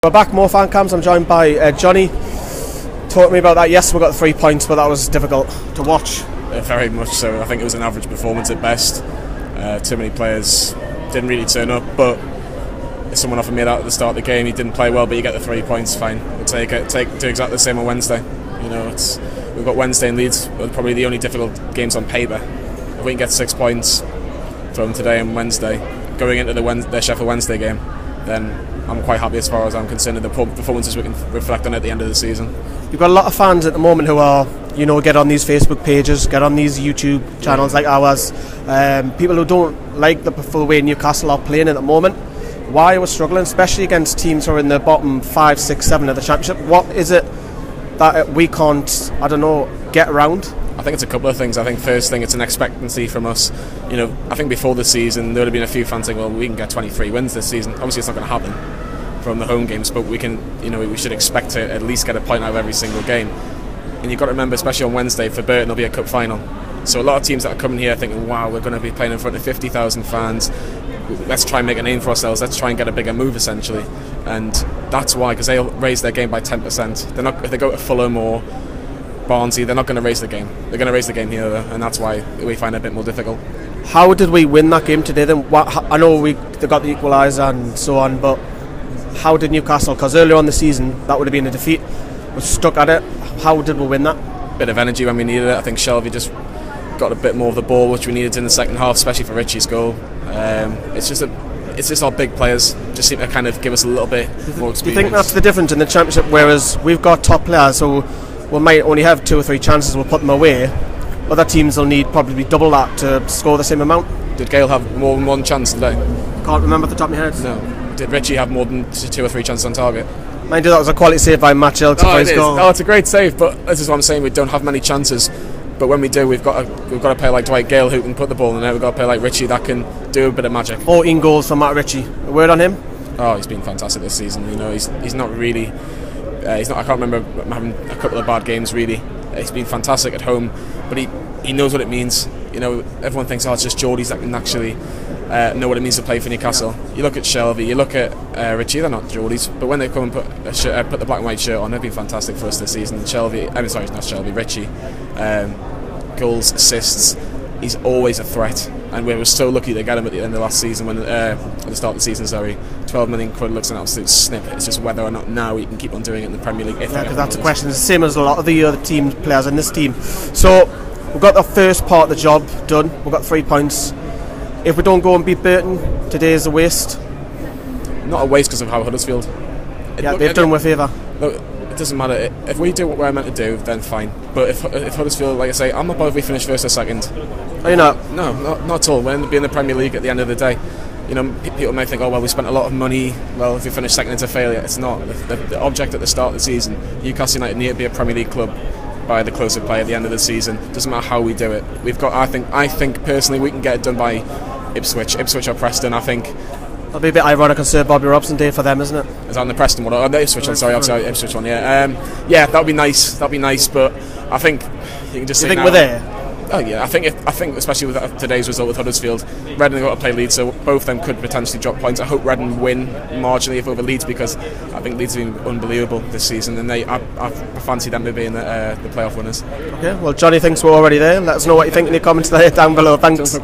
We're back, more fan cams. I'm joined by Jonny. Talk to me about that. Yes, we got 3 points, but that was difficult to watch. Very much so. I think it was an average performance at best. Too many players didn't really turn up, but if someone offered me that at the start of the game, he didn't play well, but you get the 3 points, fine. We'll take it. Do exactly the same on Wednesday. You know, we've got Wednesday and Leeds, probably the only difficult games on paper. If we can get 6 points from today and Wednesday, going into the Sheffield Wednesday game, then I'm quite happy as far as I'm concerned. The performances we can reflect on at the end of the season. You've got a lot of fans at the moment who are, you know, get on these Facebook pages, get on these YouTube channels like ours. People who don't like the way Newcastle are playing at the moment. Why are we struggling, especially against teams who are in the bottom 5, 6, 7 of the Championship? What is it that we can't, I don't know, get around? I think it's a couple of things. I think first thing, it's an expectancy from us. You know, I think before the season there would have been a few fans saying, well, we can get 23 wins this season. Obviously it's not going to happen from the home games, but we can, you know, we should expect to at least get a point out of every single game. And you've got to remember, especially on Wednesday for Burton, there'll be a cup final. So a lot of teams that are coming here thinking, wow, we're going to be playing in front of 50,000 fans. Let's try and make a name for ourselves. Let's try and get a bigger move, essentially. And that's why, because they'll raise their game by 10%. They're not, if they go to Fulham or Barnsley, they're not going to raise the game. They're going to raise the game here, and that's why we find it a bit more difficult. How did we win that game today then? I know they got the equaliser and so on, but how did Newcastle, because earlier on the season that would have been a defeat, was stuck at it. How did we win that? Bit of energy when we needed it. I think Shelby just got a bit more of the ball which we needed in the second half, especially for Richie's goal. It's just our big players just seem to kind of give us a little bit more experience. Do you think that's the difference in the Championship, whereas we've got top players who we might only have 2 or 3 chances, we'll put them away, other teams will need probably double that to score the same amount? Did Gale have more than one chance today? Can't remember off the top of my head. No. Did Richie have more than 2 or 3 chances on target? Mind you, that was a quality save by Matt Elks for his goal. Oh, it's a great save, but this is what I'm saying, we don't have many chances. But when we do, we've got a player like Dwight Gale who can put the ball in there. We've got a player like Richie that can do a bit of magic. 14 goals from Matt Ritchie. A word on him? Oh, he's been fantastic this season. You know, he's not really. He's not. I can't remember having a couple of bad games really. He's been fantastic at home, but he knows what it means. You know, everyone thinks, oh, it's just Geordies that can actually know what it means to play for Newcastle. You look at Shelby, you look at Richie, they're not Geordies, but when they come and put the black and white shirt on, they've been fantastic for us this season. Richie, goals, assists, he's always a threat, and we were so lucky to get him at the end of last season, when at the start of the season, sorry. 12 million quid looks an absolute snip. It's just whether or not now he can keep on doing it in the Premier League. Yeah, because that's a question. It's the same as a lot of the other team players in this team. So we've got the first part of the job done. We've got 3 points. If we don't go and beat Burton, today is a waste. Not a waste because of how Huddersfield. They've done with favour. Look, it doesn't matter. If we do what we're meant to do, then fine. But if Huddersfield, like I say, I'm not bothered if we finish first or second. Are you not? No, not at all. We're going to be in the Premier League at the end of the day. You know, people may think, oh well, we spent a lot of money. Well, if we finish second, it's a failure. It's not. The object at the start of the season, Newcastle United need to be a Premier League club by the close of play at the end of the season. Doesn't matter how we do it. We've got. I think personally, we can get it done by Ipswich or Preston. I think. It'll be a bit ironic on Sir Bobby Robson Day for them, isn't it? Is that on the Preston one? Or the Ipswich one? Sorry, Ipswich one. Yeah, yeah, that would be nice. That'd be nice. But I think you can just. You think we're there? Oh yeah, I think especially with today's result with Huddersfield, Reading have got to play Leeds, so both of them could potentially drop points. I hope Reading win marginally over Leeds, because I think Leeds have been unbelievable this season, and I fancy them to be in the playoff winners. Okay, well, Jonny thinks we're already there. Let us know what you think in the comments there down below. Thanks.